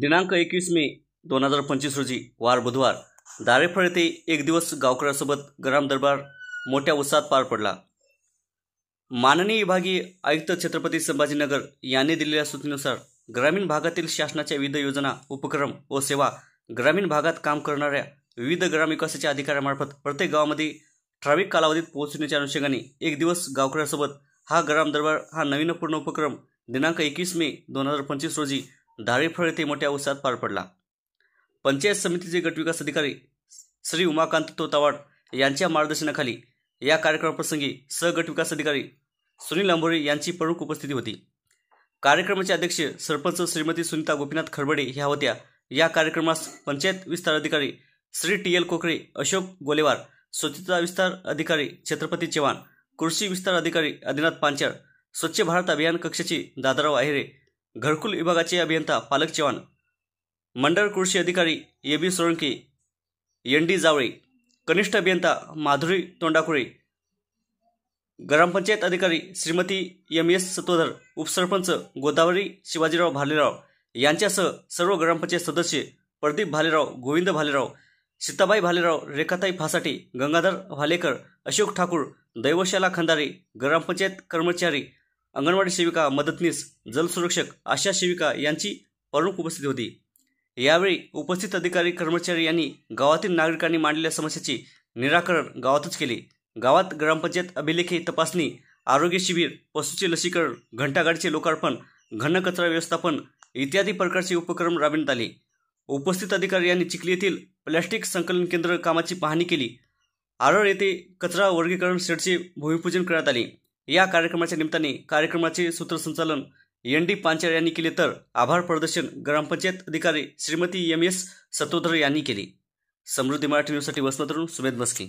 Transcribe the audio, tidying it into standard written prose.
दिनांक 21 मे 2025 रोजी वार बुधवार दारेफळ येथे एक दिवस गावकऱ्यांसोबत ग्राम दरबार मोठ्या उत्साहात पार पडला। माननीय विभागीय आयुक्त छत्रपती संभाजीनगर यांनी दिलेल्या सूचनेनुसार ग्रामीण भागातील शासनाच्या विविध योजना, उपक्रम व सेवा ग्रामीण भागात काम करणाऱ्या विविध ग्रामविकासाच्या अधिकाऱ्यांमार्फत प्रत्येक गावामध्ये ठराविक कालावधीत पोहोचण्याच्या अनुषंगाने एक दिवस गावकऱ्यांसोबत हा ग्राम दरबार हा नाविन्यपूर्ण उपक्रम दिनांक 21 मे 2025 रोजी दारेफळ येथे मोठ्या उत्साहात पार पडला। पंचायत समितीचे गटविकास अधिकारी श्री उमाकांत तोतावाड यांच्या मार्गदर्शनाखाली या कार्यक्रमाप्रसंगी सहगटविकास अधिकारी सुनील अंभोरे यांची प्रमुख उपस्थिती होती। कार्यक्रमाचे अध्यक्ष सरपंच श्रीमती सुनीता गोपीनाथ खरबडे ह्या होत्या। या कार्यक्रमास पंचायत विस्तार अधिकारी श्री टी.एल. कोकरे, अशोक गोलेवार, स्वच्छता विस्तार अधिकारी छत्रपती चव्हाण, कृषी विस्तार अधिकारी आदिनाथ पांचाळ, स्वच्छ भारत अभियान कक्षाचे दादाराव आहेरे, घरकुल विभागाचे अभियंता पालक चव्हाण, मंडळ कृषी अधिकारी ए.बी. सोळंके, एन.डी. जावळे, कनिष्ठ अभियंता माधुरी तोंडाकुळे, ग्रामपंचायत अधिकारी श्रीमती एम.एस. सतोधर, उपसरपंच गोदावरी शिवाजीराव भालेराव यांच्यासह सर्व ग्रामपंचायत सदस्य प्रदीप भालेराव, गोविंद भालेराव, सीताबाई भालेराव, रेखाताई फासाटे, गंगाधर भालेकर, अशोक ठाकूर, दैवशाला खंदारे, ग्रामपंचायत कर्मचारी, अंगणवाडी सेविका, मदतनीस, जलसुरक्षक, आशा सेविका यांची प्रमुख उपस्थिती होती। यावेळी उपस्थित अधिकारी कर्मचारी यांनी गावातील नागरिकांनी मांडलेल्या समस्येचे निराकरण गावातच केले। गावात ग्रामपंचायत अभिलेखे तपासणी, आरोग्य शिबिर, पशुचे लसीकरण, घंटागाडीचे लोकार्पण, घनकचरा व्यवस्थापन इत्यादी प्रकारचे उपक्रम राबविण्यात आले। उपस्थित अधिकारी यांनी चिखली येथील प्लॅस्टिक संकलन केंद्र कामाची पाहणी केली। आरळ येथे कचरा वर्गीकरण शेडचे भूमिपूजन करण्यात आले। या कार्यक्रमाच्या निमित्ताने कार्यक्रमाचे सूत्रसंचालन एन.डी. पांचाळ यांनी केले तर आभार प्रदर्शन ग्रामपंचायत अधिकारी श्रीमती एम.एस. सतोधर यांनी केले। समृद्धी मराठी न्यूजसाठी वसंतरून सुमेध मस्के।